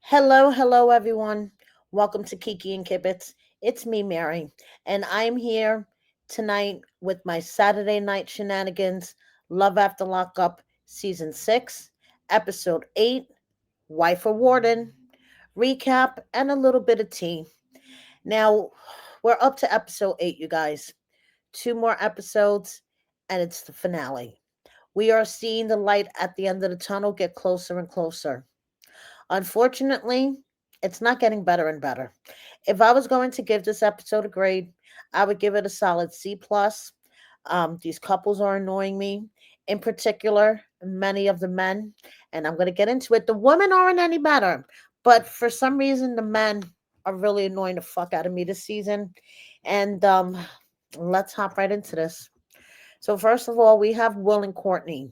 Hello, everyone. Welcome to Kiki and Kibitz. It's me, Mary, and I'm here tonight with my Saturday night shenanigans, Love After Lockup, Season 6, Episode 8, Wife or Warden, recap, and a little bit of tea. Now, we're up to Episode 8, you guys. Two more episodes, and it's the finale. We are seeing the light at the end of the tunnel get closer and closer. Unfortunately, it's not getting better and better. If I was going to give this episode a grade, I would give it a solid C plus. These couples are annoying me. In particular, many of the men, and I'm going to get into it. The women aren't any better, but for some reason, the men are really annoying the fuck out of me this season. And let's hop right into this. So first of all, we have Will and Courtney.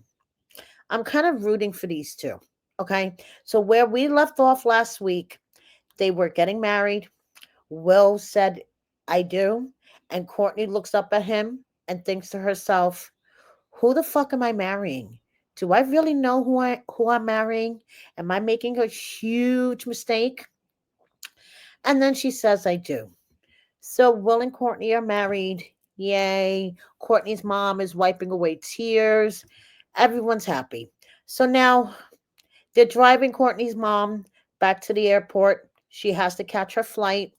I'm kind of rooting for these two. Okay. So where we left off last week, they were getting married. Will said, I do. And Courtney looks up at him and thinks to herself, who the fuck am I marrying? Do I really know who I'm marrying? Am I making a huge mistake? And then she says, I do. So Will and Courtney are married. Yay. Courtney's mom is wiping away tears. Everyone's happy. So now they're driving Courtney's mom back to the airport. She has to catch her flight.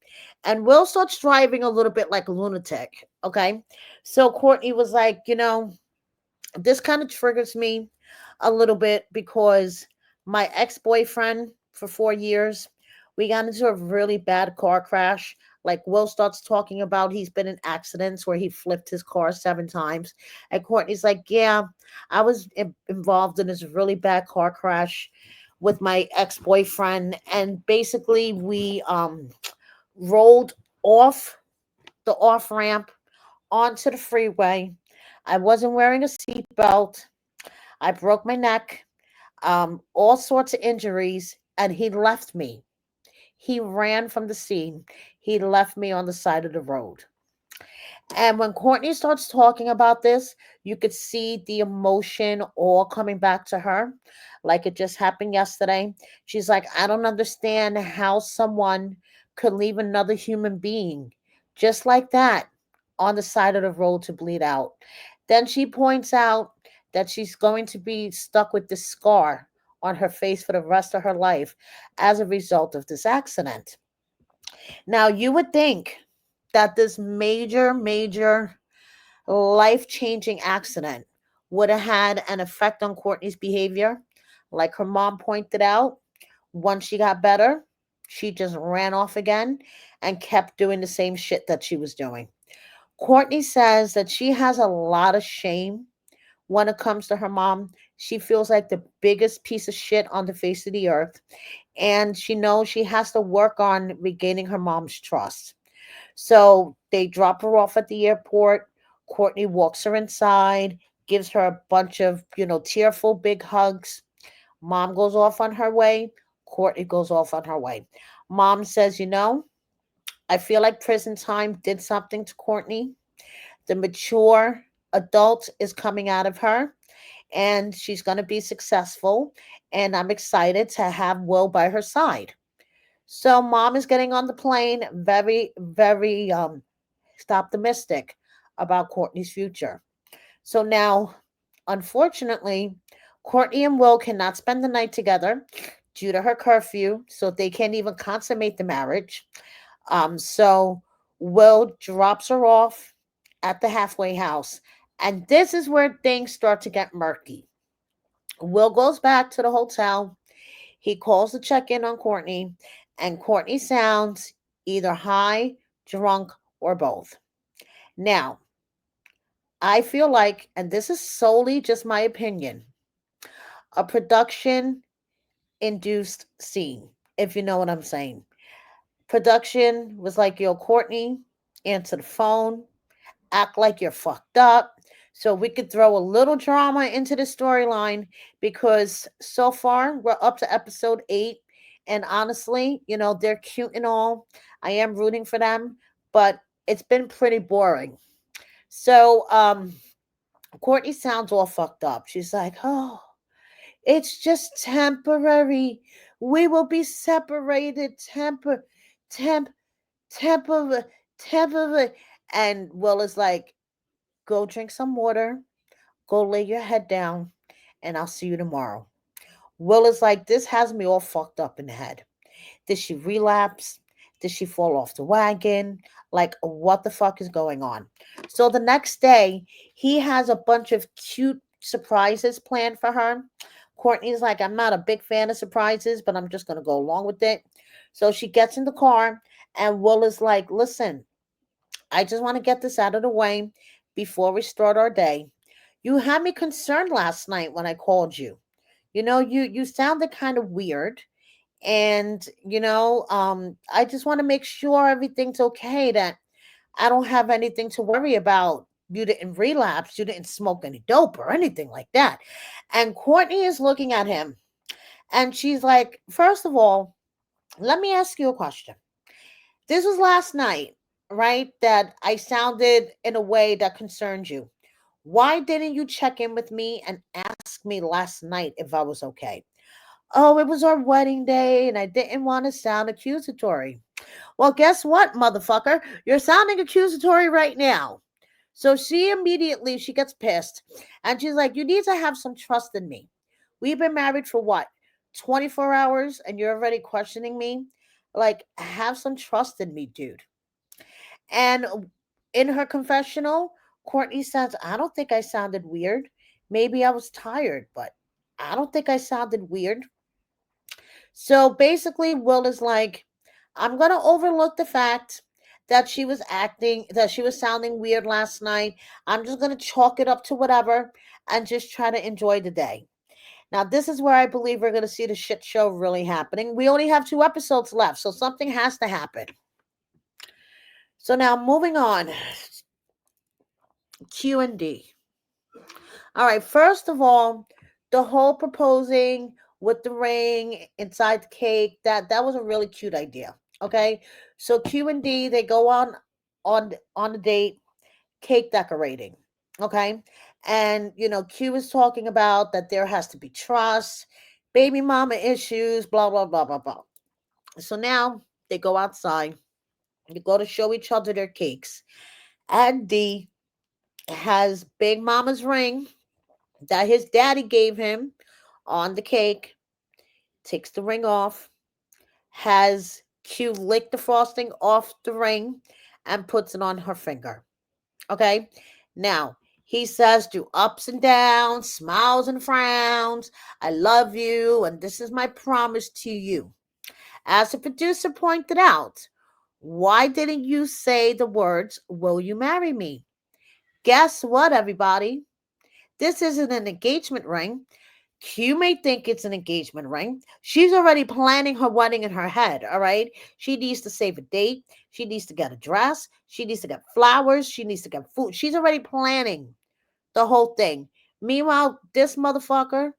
And Will starts driving a little bit like a lunatic. Okay. So Courtney was like, this kind of triggers me a little bit because my ex boyfriend for 4 years, we got into a really bad car crash. Like Will starts talking about he's been in accidents where he flipped his car 7 times. And Courtney's like, yeah, I was involved in this really bad car crash with my ex boyfriend. And basically, we rolled off the off ramp onto the freeway. I wasn't wearing a seatbelt. I broke my neck, all sorts of injuries, and he left me. He ran from the scene. He left me on the side of the road. And when Courtney starts talking about this, you could see the emotion all coming back to her, like it just happened yesterday. She's like, I don't understand how someone could leave another human being just like that on the side of the road to bleed out. Then she points out that she's going to be stuck with this scar on her face for the rest of her life as a result of this accident. Now, you would think that this major life changing accident would have had an effect on Courtney's behavior. Like her mom pointed out, once she got better, she just ran off again and kept doing the same shit that she was doing. Courtney says that she has a lot of shame when it comes to her mom. She feels like the biggest piece of shit on the face of the earth. And she knows she has to work on regaining her mom's trust. So they drop her off at the airport. Courtney walks her inside, gives her a bunch of, tearful big hugs. Mom goes off on her way. Courtney goes off on her way. Mom says, I feel like prison time did something to Courtney. The mature adult is coming out of her and she's going to be successful. And I'm excited to have Will by her side. So mom is getting on the plane, very optimistic about Courtney's future. So now, unfortunately, Courtney and Will cannot spend the night together due to her curfew, so they can't even consummate the marriage. So Will drops her off at the halfway house, and this is where things start to get murky. Will goes back to the hotel. He calls to check in on Courtney, and Courtney sounds either high, drunk, or both. Now, I feel like, and this is solely just my opinion, a production induced scene, if you know what I'm saying. Production was like, yo, Courtney, answer the phone, act like you're fucked up. So we could throw a little drama into the storyline because so far we're up to episode 8. And honestly, they're cute and all. I am rooting for them, but it's been pretty boring. So Courtney sounds all fucked up. She's like, oh, it's just temporary. We will be separated temp, temporary, temporary. And Will is like, go drink some water, go lay your head down, and I'll see you tomorrow. Will is like, this has me all fucked up in the head. Did she relapse? Did she fall off the wagon? Like, what the fuck is going on? So the next day, he has a bunch of cute surprises planned for her. Courtney's like, I'm not a big fan of surprises, but I'm just going to go along with it. So she gets in the car, and Will is like, listen, I just want to get this out of the way before we start our day. You had me concerned last night when I called you. You sounded kind of weird, and I just want to make sure everything's okay, that I don't have anything to worry about. You didn't relapse, you didn't smoke any dope or anything like that. And Courtney is looking at him, and she's like, first of all, let me ask you a question. This was last night, right, that I sounded in a way that concerned you. Why didn't you check in with me and ask me last night if I was okay? Oh, it was our wedding day and I didn't want to sound accusatory. Well, guess what, motherfucker? You're sounding accusatory right now. So she gets pissed, and she's like, you need to have some trust in me. We've been married for what? 24 hours and you're already questioning me? Like, have some trust in me, dude. And in her confessional, Courtney says, I don't think I sounded weird. Maybe I was tired, but I don't think I sounded weird. So basically, Will is like, I'm going to overlook the fact that she was sounding weird last night. I'm just going to chalk it up to whatever and just try to enjoy the day. Now, this is where I believe we're going to see the shit show really happening. We only have 2 episodes left, so something has to happen. So now, moving on, Q&D. All right, first of all, the whole proposing with the ring inside the cake, that was a really cute idea. Okay? So Q&D, they go on a date, cake decorating. Okay? And Q is talking about that there has to be trust, baby mama issues, blah blah blah blah blah. So now they go outside, they go to show each other their cakes. And D has Big Mama's ring that his daddy gave him on the cake, takes the ring off, has Q lick the frosting off the ring, and puts it on her finger. Okay? Now, he says, through ups and downs, smiles and frowns, I love you, and this is my promise to you. As the producer pointed out, why didn't you say the words, will you marry me? Guess what, everybody? This isn't an engagement ring. Q may think it's an engagement ring. She's already planning her wedding in her head, all right? She needs to save a date. She needs to get a dress. She needs to get flowers. She needs to get food. She's already planning the whole thing. Meanwhile, this motherfucker,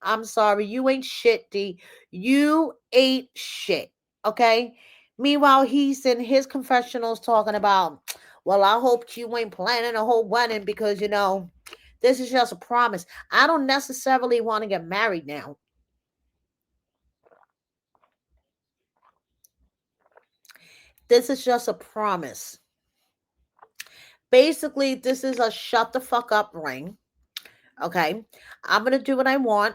I'm sorry, you ain't shit, D. You ain't shit, okay? Meanwhile, he's in his confessionals talking about, well, I hope Q ain't planning a whole wedding because, this is just a promise. I don't necessarily want to get married now. This is just a promise. Basically, this is a shut the fuck up ring. Okay. I'm going to do what I want.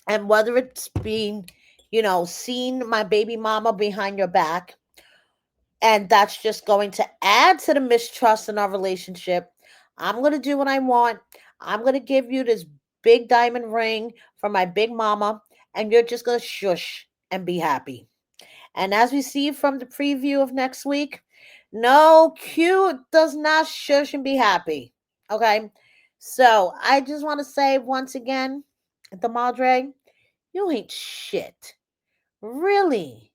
And whether it's being, seeing my baby mama behind your back, and that's just going to add to the mistrust in our relationship, I'm going to do what I want. I'm going to give you this big diamond ring from my big mama, and you're just going to shush and be happy. And as we see from the preview of next week, no, Q does not shush and be happy. Okay? So I just want to say once again, the Madre, you ain't shit. Really?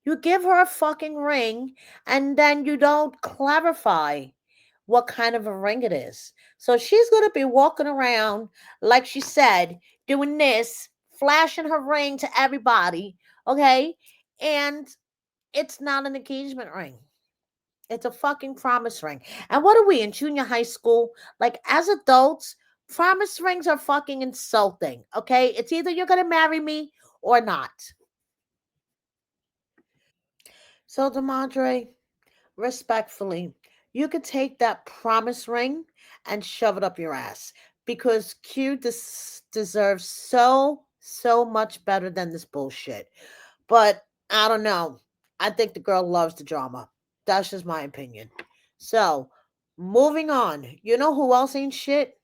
You give her a fucking ring and then you don't clarify what kind of a ring it is. So she's going to be walking around, like she said, doing this, flashing her ring to everybody, okay? And it's not an engagement ring. It's a fucking promise ring. And what are we in junior high school? Like, as adults, promise rings are fucking insulting, okay? It's either you're going to marry me or not. So, Demadre, respectfully, you could take that promise ring and shove it up your ass because deserves so much better than this bullshit. But I don't know. I think the girl loves the drama. That's just my opinion. So, moving on. You know who else ain't shit?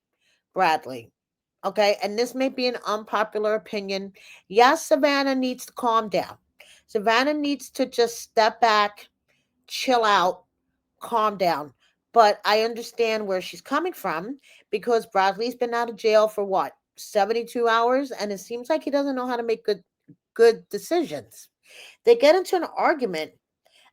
Bradley. Okay, and this may be an unpopular opinion. Yes, Savannah needs to calm down. Savannah needs to just step back, chill out, calm down. But I understand where she's coming from because Bradley's been out of jail for what, 72 hours, and it seems like he doesn't know how to make good decisions. They get into an argument,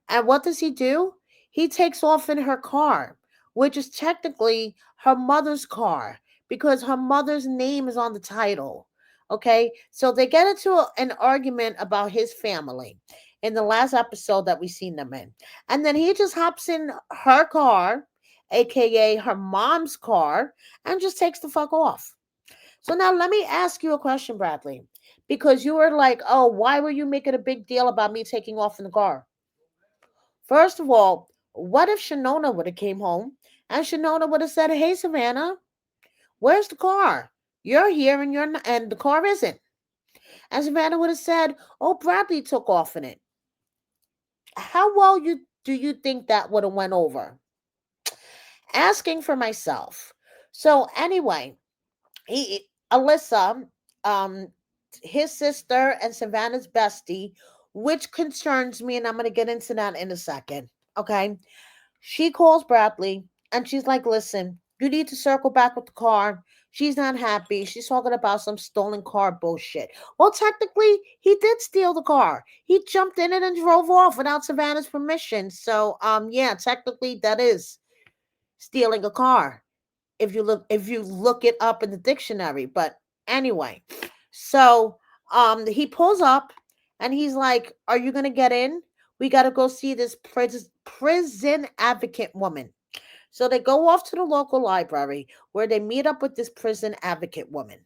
and what does he do? He takes off in her car, which is technically her mother's car because her mother's name is on the title. Okay, so they get into an argument about his family in the last episode that we seen them in. And then he just hops in her car, aka her mom's car, and just takes the fuck off. So now let me ask you a question, Bradley, because you were like, oh, why were you making a big deal about me taking off in the car? First of all, what if Shanona would have came home and Shanona would have said, "Hey, Savannah, where's the car? You're here and you're not, and the car isn't." And Savannah would have said, "Oh, Bradley took off in it." How well you do you think that would have went over? Asking for myself. So anyway, Alyssa, um, his sister and Savannah's bestie, which concerns me, and I'm gonna get into that in a second. Okay. She calls Bradley and she's like, listen, you need to circle back with the car. She's not happy. She's talking about some stolen car bullshit. Well, technically, he did steal the car. He jumped in it and drove off without Savannah's permission. So, yeah, technically that is stealing a car if you look it up in the dictionary. But anyway, so he pulls up and he's like, "Are you gonna get in? We got to go see this prison advocate woman." So they go off to the local library where they meet up with this prison advocate woman.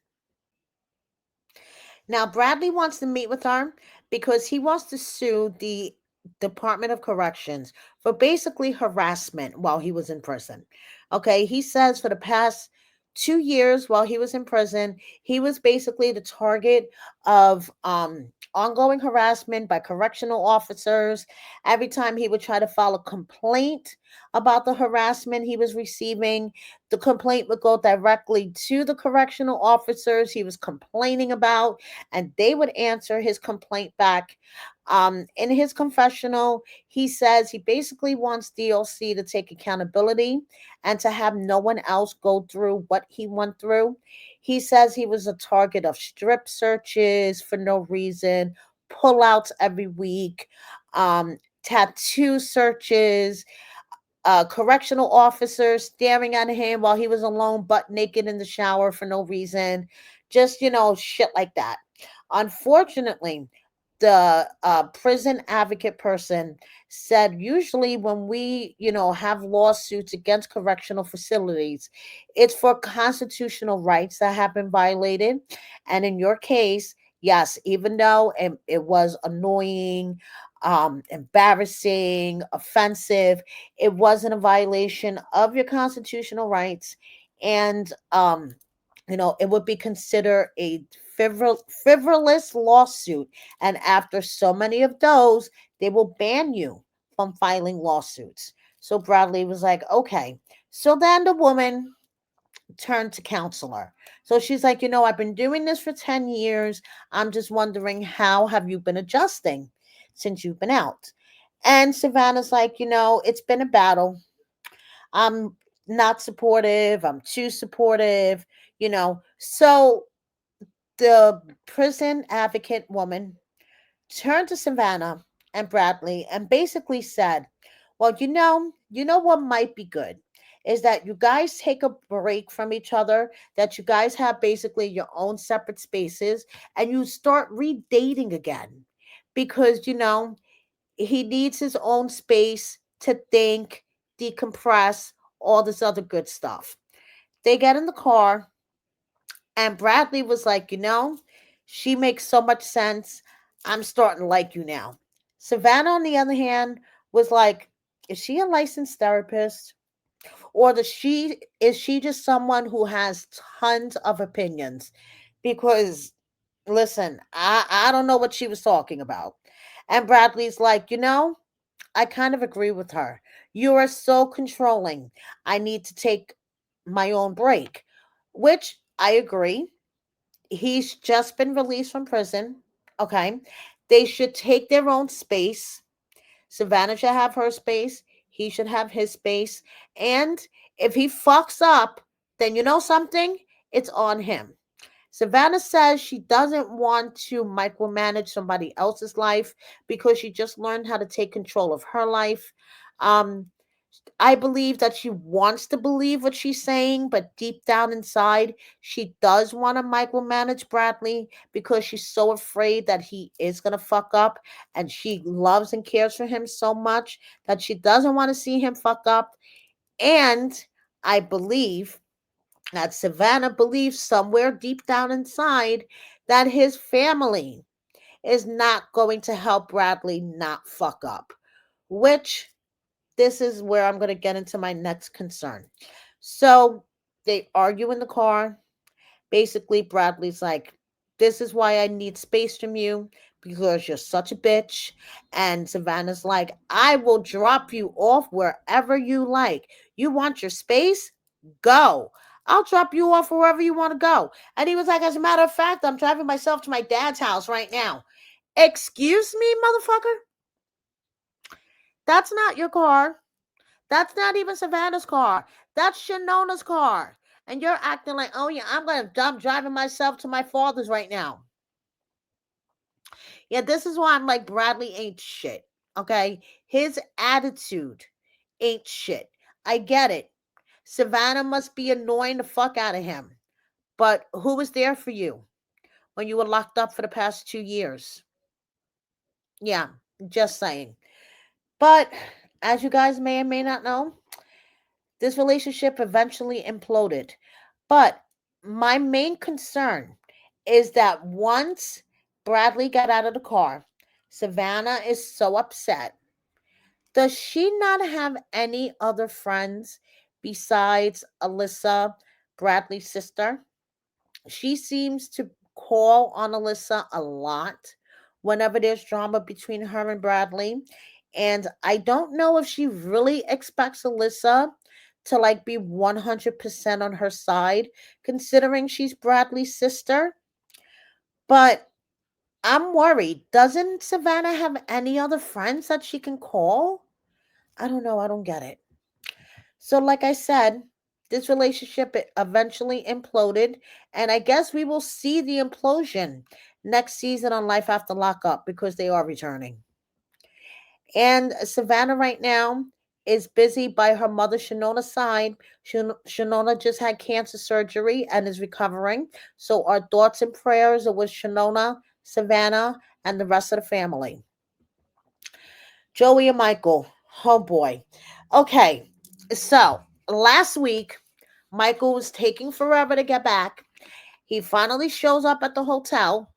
Now, Bradley wants to meet with her because he wants to sue the Department of Corrections for basically harassment while he was in prison. Okay, he says for the past 2 years while he was in prison, he was basically the target of ongoing harassment by correctional officers. Every time he would try to file a complaint about the harassment he was receiving, the complaint would go directly to the correctional officers he was complaining about, and they would answer his complaint back. In his confessional, he says he basically wants DLC to take accountability and to have no one else go through what he went through. He says he was a target of strip searches for no reason, pullouts every week, tattoo searches, correctional officer staring at him while he was alone, butt naked in the shower for no reason. Just, shit like that. Unfortunately, the prison advocate person said usually when we, have lawsuits against correctional facilities, it's for constitutional rights that have been violated. And in your case, yes, even though it was annoying, embarrassing, offensive, it wasn't a violation of your constitutional rights. And it would be considered a frivolous lawsuit. And after so many of those, they will ban you from filing lawsuits. So Bradley was like, okay. So then the woman turned to counselor. So she's like, I've been doing this for 10 years. I'm just wondering, how have you been adjusting since you've been out? And Savannah's like, it's been a battle. I'm not supportive. I'm too supportive. So the prison advocate woman turned to Savannah and Bradley and basically said, "Well, you know what might be good is that you guys take a break from each other, that you guys have basically your own separate spaces, and you start redating again. Because, he needs his own space to think, decompress, all this other good stuff." They get in the car, and Bradley was like, she makes so much sense. I'm starting to like you now. Savannah, on the other hand, was like, is she a licensed therapist? Or is she just someone who has tons of opinions? Because listen, I don't know what she was talking about. And Bradley's like, I kind of agree with her. You are so controlling. I need to take my own break, which I agree. He's just been released from prison. Okay. They should take their own space. Savannah should have her space. He should have his space. And if he fucks up, then you know something? It's on him. Savannah says she doesn't want to micromanage somebody else's life because she just learned how to take control of her life. Um, I believe that she wants to believe what she's saying, but deep down inside, she does want to micromanage Bradley because she's so afraid that he is going to fuck up, and she loves and cares for him so much that she doesn't want to see him fuck up. And I believe that Savannah believes somewhere deep down inside that his family is not going to help Bradley not fuck up, which this is where I'm going to get into my next concern. So they argue in the car. Basically, Bradley's like, this is why I need space from you because you're such a bitch. And Savannah's like, I will drop you off wherever you like. You want your space? Go. I'll drop you off wherever you want to go. And he was like, as a matter of fact, I'm driving myself to my dad's house right now. Excuse me, motherfucker? That's not your car. That's not even Savannah's car. That's Shanona's car. And you're acting like, oh yeah, I'm driving myself to my father's right now. Yeah, this is why I'm like, Bradley ain't shit. Okay? His attitude ain't shit. I get it. Savannah must be annoying the fuck out of him. But who was there for you when you were locked up for the past 2 years? Yeah, just saying. But as you guys may or may not know, this relationship eventually imploded. But my main concern is that once Bradley got out of the car, Savannah is so upset. Does she not have any other friends besides Alyssa, Bradley's sister? She seems to call on Alyssa a lot whenever there's drama between her and Bradley. And I don't know if she really expects Alyssa to like be 100% on her side, considering she's Bradley's sister. But I'm worried. Doesn't Savannah have any other friends that she can call? I don't know. I don't get it. So, like I said, this relationship eventually imploded, and I guess we will see the implosion next season on Life After Lockup because they are returning. And Savannah right now is busy by her mother Shanona's side. Shanona just had cancer surgery and is recovering. So our thoughts and prayers are with Shanona, Savannah, and the rest of the family. Joey and Michael. Oh boy. Okay. So last week, Michael was taking forever to get back. He finally shows up at the hotel.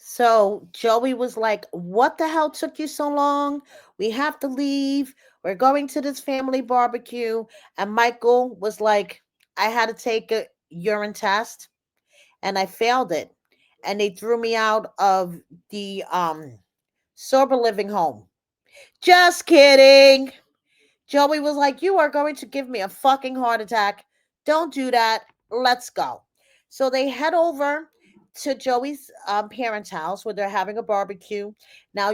So Joey was like, what the hell took you so long? We have to leave. We're going to this family barbecue. And Michael was like, I had to take a urine test and I failed it. And they threw me out of the sober living home. Just kidding. Joey was like, you are going to give me a fucking heart attack. Don't do that. Let's go. So they head over to Joey's parents' house where they're having a barbecue. Now,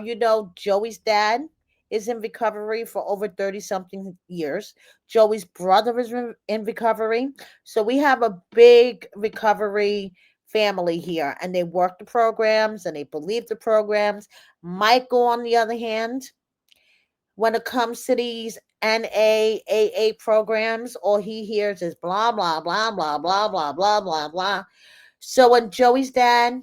Joey's dad is in recovery for over 30 something years. Joey's brother is in recovery. So we have a big recovery family here, and they work the programs and they believe the programs. Michael, on the other hand, when it comes to these NAAA programs, all he hears is blah, blah, blah, blah, blah, blah, blah, blah, blah. So when Joey's dad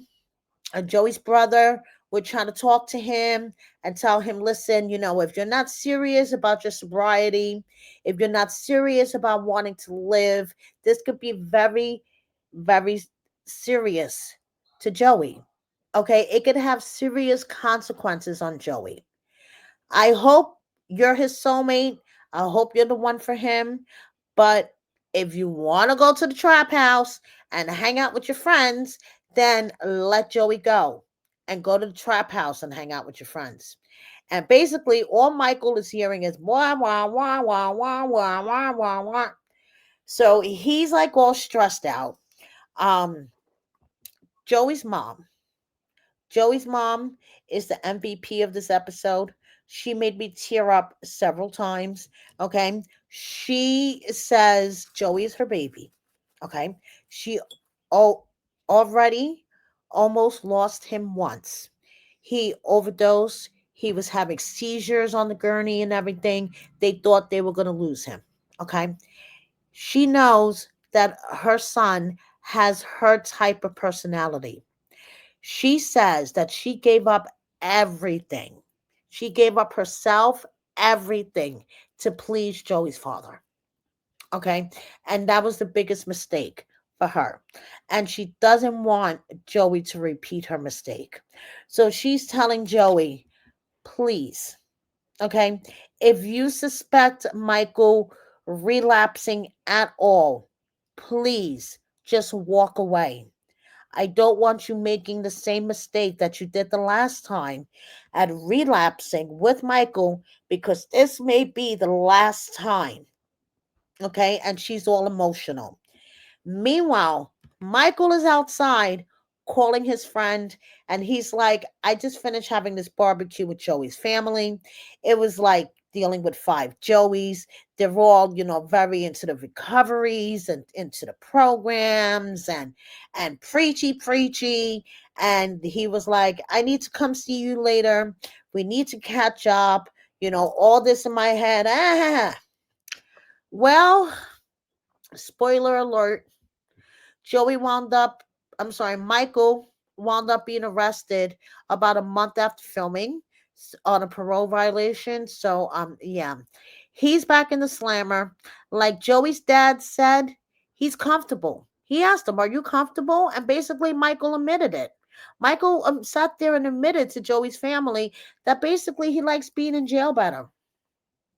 and Joey's brother were trying to talk to him and tell him, listen, if you're not serious about your sobriety, if you're not serious about wanting to live, this could be very, very serious to Joey. Okay, it could have serious consequences on Joey. I hope you're his soulmate. I hope you're the one for him. But if you want to go to the trap house and hang out with your friends, then let Joey go and go to the trap house and hang out with your friends. And basically, all Michael is hearing is wah, wah, wah, wah, wah, wah, wah, wah, wah. So he's like all stressed out. Um, Joey's mom Joey's mom is the MVP of this episode. She made me tear up several times. Okay. She says Joey is her baby. Okay. She oh, already almost lost him once. He overdosed. He was having seizures on the gurney and everything. They thought they were going to lose him. Okay. She knows that her son has her type of personality. She says that she gave up everything. She gave up herself, everything to please Joey's father. Okay. And that was the biggest mistake for her. And she doesn't want Joey to repeat her mistake. So she's telling Joey, please, okay, if you suspect Michael relapsing at all, please just walk away. I don't want you making the same mistake that you did the last time and relapsing with Michael because this may be the last time. Okay. And she's all emotional. Meanwhile, Michael is outside calling his friend, and he's like, I just finished having this barbecue with Joey's family. It was like dealing with five Joeys. They're all, very into the recoveries and into the programs and preachy. And he was like, I need to come see you later. We need to catch up. All this in my head. Well, spoiler alert, Joey wound up, I'm sorry, Michael wound up being arrested about a month after filming on a parole violation. So, yeah, he's back in the slammer. Like Joey's dad said, he's comfortable. He asked him, are you comfortable? And basically, Michael admitted it. Michael sat there and admitted to Joey's family that basically he likes being in jail better.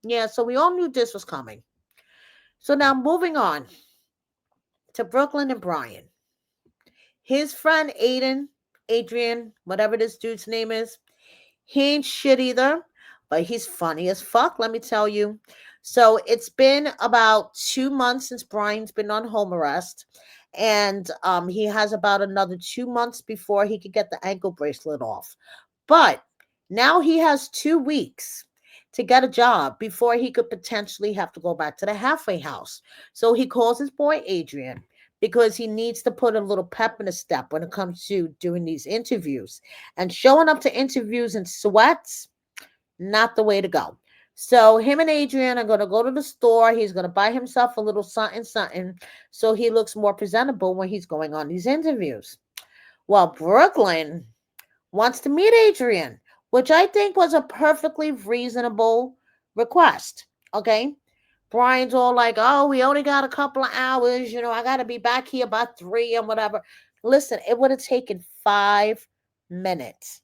Yeah, so we all knew this was coming. So now moving on to Brooklyn and Brian. His friend Adrian, whatever this dude's name is, he ain't shit either, but he's funny as fuck, let me tell you. So it's been about 2 months since Brian's been on home arrest. And he has about another 2 months before he could get the ankle bracelet off. But now he has 2 weeks to get a job before he could potentially have to go back to the halfway house. So he calls his boy Adrian because he needs to put a little pep in his step when it comes to doing these interviews. And showing up to interviews in sweats, not the way to go. So him and Adrian are going to go to the store. He's going to buy himself a little something so he looks more presentable when he's going on these interviews. Well, Brooklyn wants to meet Adrian, which I think was a perfectly reasonable request. Okay. Brian's all like, oh, we only got a couple of hours. I got to be back here by 3 and whatever. Listen, it would have taken 5 minutes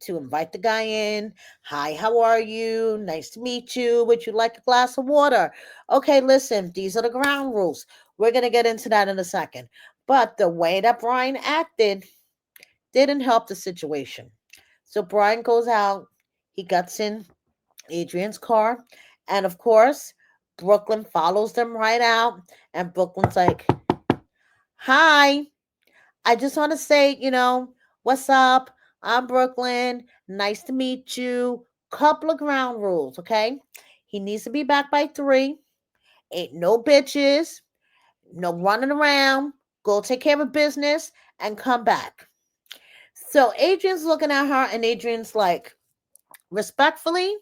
to invite the guy in. Hi, how are you? Nice to meet you. Would you like a glass of water? Okay, listen, these are the ground rules. We're going to get into that in a second. But the way that Brian acted didn't help the situation. So Brian goes out, he gets in Adrian's car, and of course, Brooklyn follows them right out. And Brooklyn's like, hi, I just want to say, what's up? I'm Brooklyn. Nice to meet you. Couple of ground rules, okay? He needs to be back by 3. Ain't no bitches, no running around. Go take care of business and come back. So Adrian's looking at her, and Adrian's like, respectfully,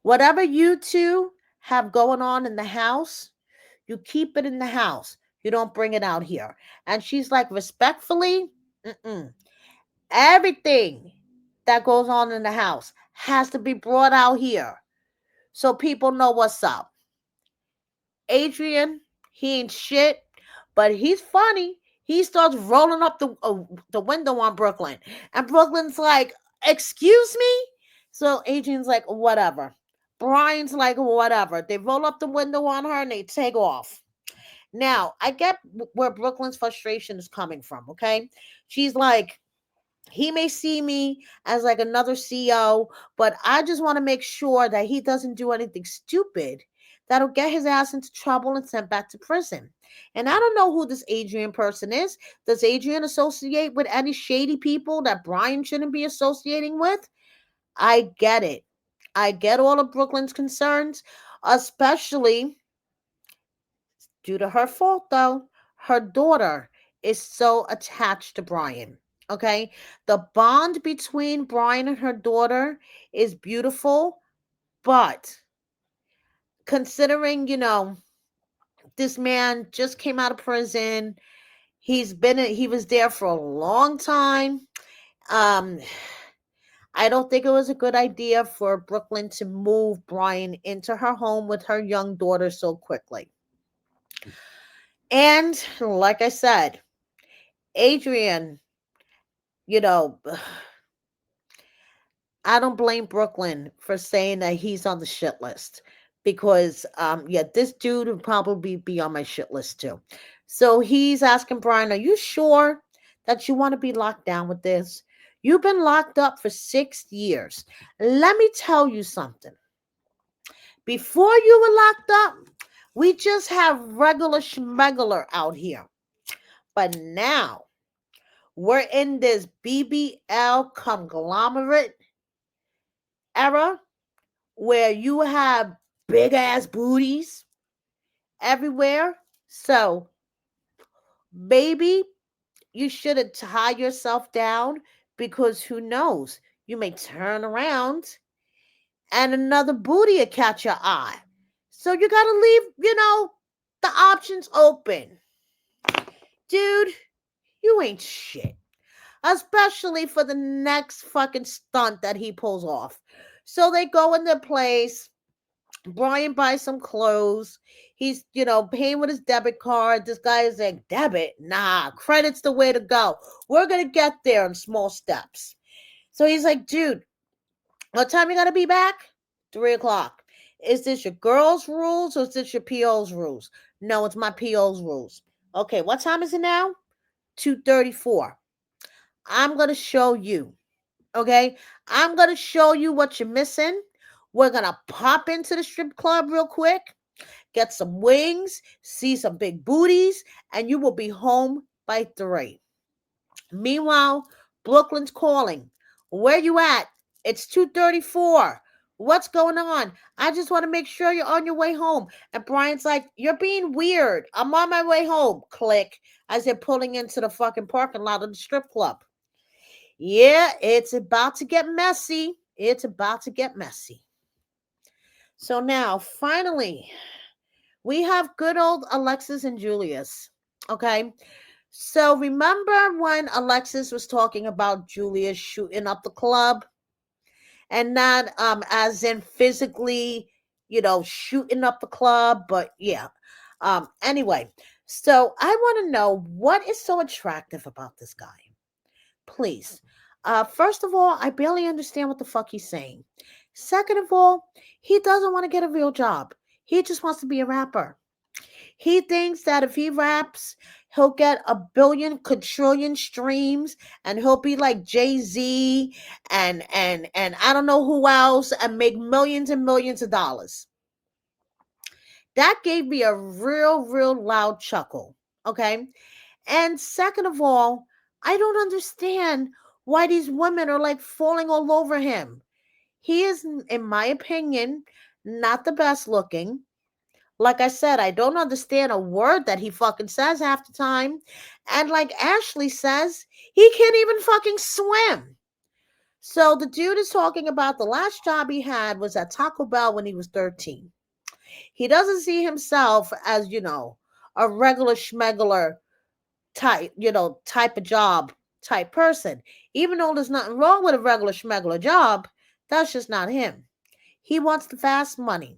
whatever you two have going on in the house, you keep it in the house. You don't bring it out here. And she's like, respectfully, everything that goes on in the house has to be brought out here so people know what's up. Adrian, he ain't shit, but he's funny. He starts rolling up the window on Brooklyn, and Brooklyn's like, "Excuse me." So Adrian's like, "Whatever." Brian's like, "Whatever." They roll up the window on her and they take off. Now, I get where Brooklyn's frustration is coming from, okay? She's like, he may see me as like another CEO, but I just want to make sure that he doesn't do anything stupid that'll get his ass into trouble and sent back to prison. And I don't know who this Adrian person is. Does Adrian associate with any shady people that Brian shouldn't be associating with? I get it. I get all of Brooklyn's concerns, especially due to her fault, though. Her daughter is so attached to Brian. Okay. The bond between Brian and her daughter is beautiful, but considering, this man just came out of prison, he was there for a long time. Um, I don't think it was a good idea for Brooklyn to move Brian into her home with her young daughter so quickly. And like I said, Adrian, you know, I don't blame Brooklyn for saying that he's on the shit list because, yeah, this dude would probably be on my shit list too. So he's asking Brian, "Are you sure that you want to be locked down with this? You've been locked up for 6 years. Let me tell you something. Before you were locked up, we just have regular schmegular out here. But now we're in this BBL conglomerate era where you have big ass booties everywhere. So, baby, you shouldn't tie yourself down because who knows? You may turn around and another booty will catch your eye. So, you got to leave, the options open. Dude, you ain't shit. Especially for the next fucking stunt that he pulls off. So they go in their place. Brian buys some clothes. He's, paying with his debit card. This guy is like, "Debit? Nah, credit's the way to go. We're going to get there in small steps." So he's like, "Dude, what time you got to be back?" 3 o'clock. "Is this your girl's rules or is this your PO's rules?" "No, it's my PO's rules." "Okay, what time is it now?" 2:34. "I'm going to show you. Okay? I'm going to show you what you're missing. We're going to pop into the strip club real quick, get some wings, see some big booties, and you will be home by 3. Meanwhile, Brooklyn's calling. "Where you at? It's 2:34. What's going on? I just want to make sure you're on your way home." And Brian's like, "You're being weird. I'm on my way home." Click, as they're pulling into the fucking parking lot of the strip club. Yeah, it's about to get messy. It's about to get messy. So now, finally, we have good old Alexis and Julius. Okay. So remember when Alexis was talking about Julius shooting up the club, and not as in physically, shooting up the club, but yeah. Anyway, so I want to know what is so attractive about this guy. Please. First of all, I barely understand what the fuck he's saying. Second of all, he doesn't want to get a real job. He just wants to be a rapper. He thinks that if he raps, he'll get a billion quadrillion streams and he'll be like Jay-Z and I don't know who else and make millions and millions of dollars. That gave me a real loud chuckle. Okay? And second of all, I don't understand why these women are like falling all over him. He is, in my opinion, not the best looking. Like I said, I don't understand a word that he fucking says half the time. And like Ashley says, he can't even fucking swim. So the dude is talking about the last job he had was at Taco Bell when he was 13. He doesn't see himself as, a regular schmegular type of job type person. Even though there's nothing wrong with a regular schmegular job, that's just not him. He wants the fast money.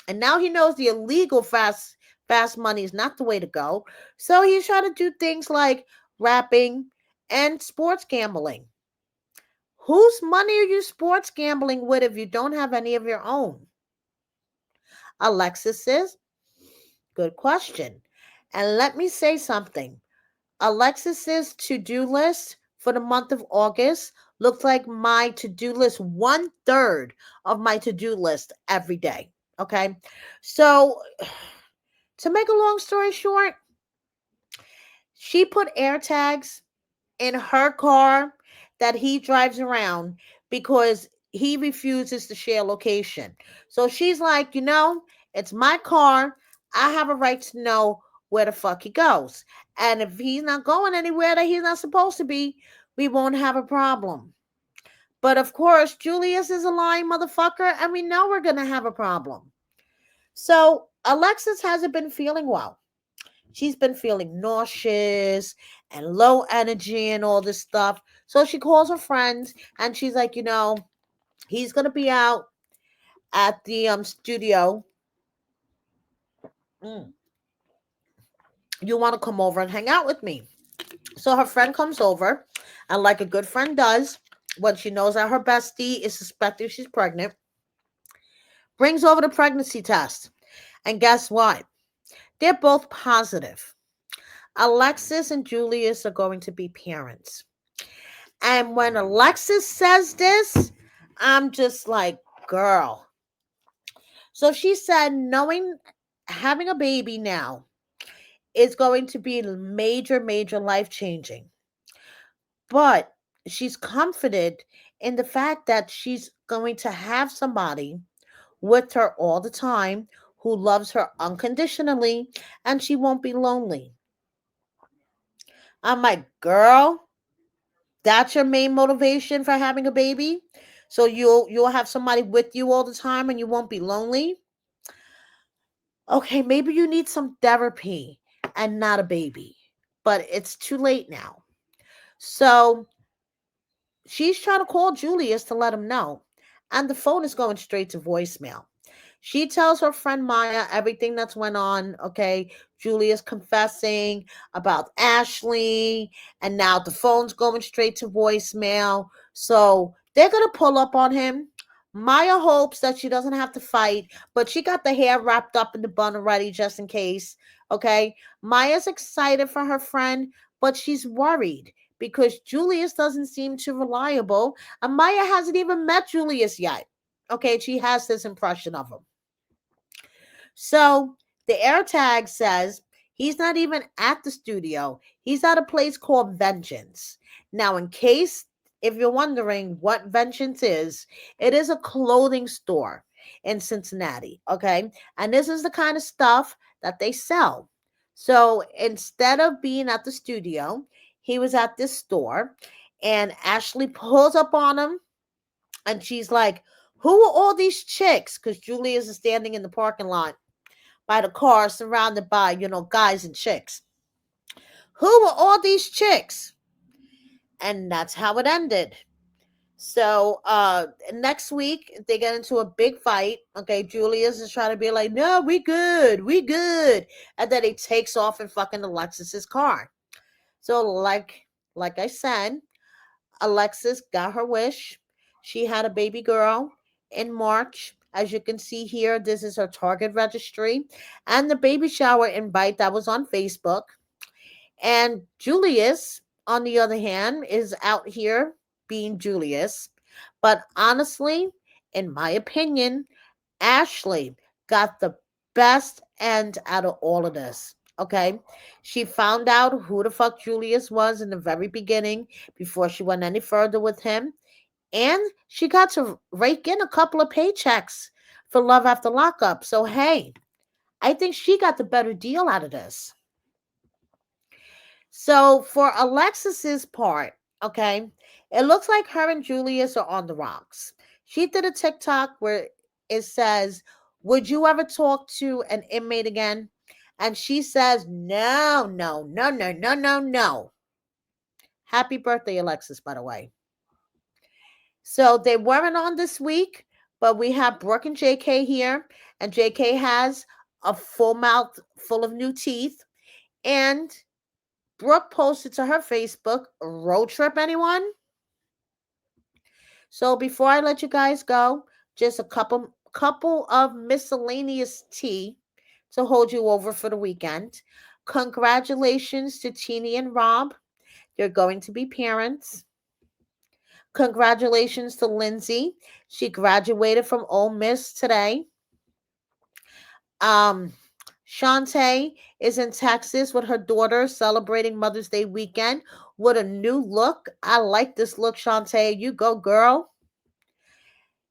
And now he knows the illegal fast fast money is not the way to go. So he's trying to do things like rapping and sports gambling. Whose money are you sports gambling with if you don't have any of your own? Alexis says, good question. And let me say something. Alexis's to-do list for the month of August looks like my to-do list, 1/3 of my to-do list every day. Okay. So to make a long story short, she put air tags in her car that he drives around because he refuses to share location. So she's like, it's my car. I have a right to know where the fuck he goes. And if he's not going anywhere that he's not supposed to be, we won't have a problem. But of course, Julius is a lying motherfucker, and we know we're going to have a problem. So Alexis hasn't been feeling well. She's been feeling nauseous and low energy and all this stuff. So she calls her friends and she's like, he's going to be out at the studio. You want to come over and hang out with me? So her friend comes over, and like a good friend does, when she knows that her bestie is suspecting she's pregnant, brings over the pregnancy test. And guess what? They're both positive. Alexis and Julius are going to be parents. And when Alexis says this, I'm just like, girl. So she said, knowing having a baby now is going to be major, major life changing. But she's comforted in the fact that she's going to have somebody with her all the time who loves her unconditionally and she won't be lonely. I'm like, girl, that's your main motivation for having a baby? So you'll have somebody with you all the time and you won't be lonely? Okay, maybe you need some therapy and not a baby. But it's too late now. So she's trying to call Julius to let him know. And the phone is going straight to voicemail. She tells her friend Maya everything that's went on. Okay, Julia's confessing about Ashley, and now the phone's going straight to voicemail. So they're gonna pull up on him. Maya hopes that she doesn't have to fight, but she got the hair wrapped up in the bun already just in case. Okay, Maya's excited for her friend, but she's worried because Julius doesn't seem too reliable, and Maya hasn't even met Julius yet. Okay, she has this impression of him. So the AirTag says he's not even at the studio. He's at a place called Vengeance. Now, in case if you're wondering what Vengeance is, it is a clothing store in Cincinnati. Okay. And this is the kind of stuff that they sell. So instead of being at the studio, he was at this store and Ashley pulls up on him and she's like, who are all these chicks? Because Julius is standing in the parking lot by the car surrounded by, guys and chicks. Who were all these chicks? And that's how it ended. So next week they get into a big fight. Okay, Julius is trying to be like, no, we good. And then he takes off in fucking Alexis's car. So like I said, Alexis got her wish. She had a baby girl in March. As you can see here, this is her Target registry and the baby shower invite that was on Facebook. And Julius, on the other hand, is out here being Julius. But honestly, in my opinion, Ashley got the best end out of all of this. Okay. She found out who the fuck Julius was in the very beginning before she went any further with him. And she got to rake in a couple of paychecks for Love After Lockup. So, hey, I think she got the better deal out of this. So, for Alexis's part, okay, it looks like her and Julius are on the rocks. She did a TikTok where it says, would you ever talk to an inmate again? And she says, no, no, no, no, no, no, no. Happy birthday, Alexis, by the way. So they weren't on this week, but we have Brooke and JK here, and JK has a full mouth full of new teeth. And Brooke posted to her Facebook, road trip, anyone? So before I let you guys go, just a couple of miscellaneous tea to hold you over for the weekend. Congratulations to Teeny and Rob. They're going to be parents. Congratulations to Lindsay. She graduated from Ole Miss today. Um, Shantae is in Texas with her daughter celebrating Mother's Day weekend with a new look. I like this look, Shantae. You go, girl.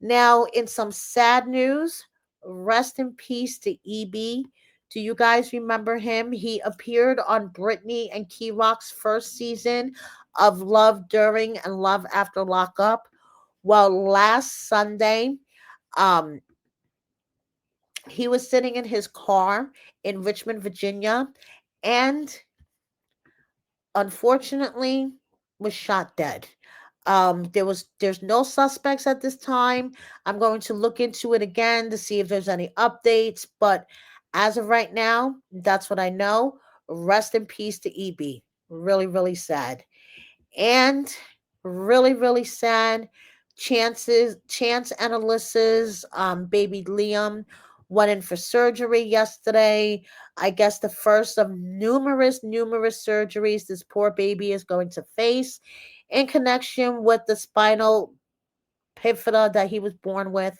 Now, in some sad news, rest in peace to EB. Do you guys remember him? He appeared on Britney and Key Rock's first season of Love During and Love After Lockup. Well, last Sunday, um, he was sitting in his car in Richmond, Virginia, and unfortunately was shot dead. There's no suspects at this time. I'm going to look into it again to see if there's any updates, but as of right now, that's what I know. Rest in peace to EB. Really, really sad. And really, really sad. Chance and Alyssa's baby Liam went in for surgery yesterday. I guess the first of numerous surgeries this poor baby is going to face in connection with the spinal bifida that he was born with.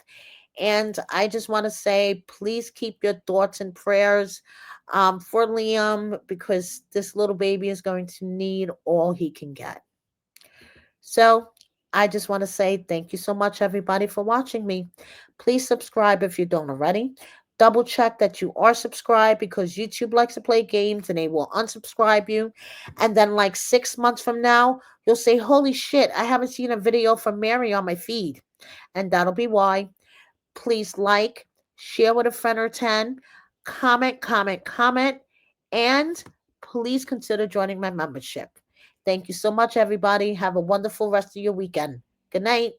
And I just want to say, please keep your thoughts and prayers for Liam, because this little baby is going to need all he can get. So I just want to say thank you so much, everybody, for watching me. Please subscribe if you don't already. Double check that you are subscribed, because YouTube likes to play games and they will unsubscribe you. And then, like 6 months from now, you'll say, holy shit, I haven't seen a video from Mary on my feed. And that'll be why. Please like, share with a friend or 10, comment, and please consider joining my membership. Thank you so much, everybody. Have a wonderful rest of your weekend. Good night.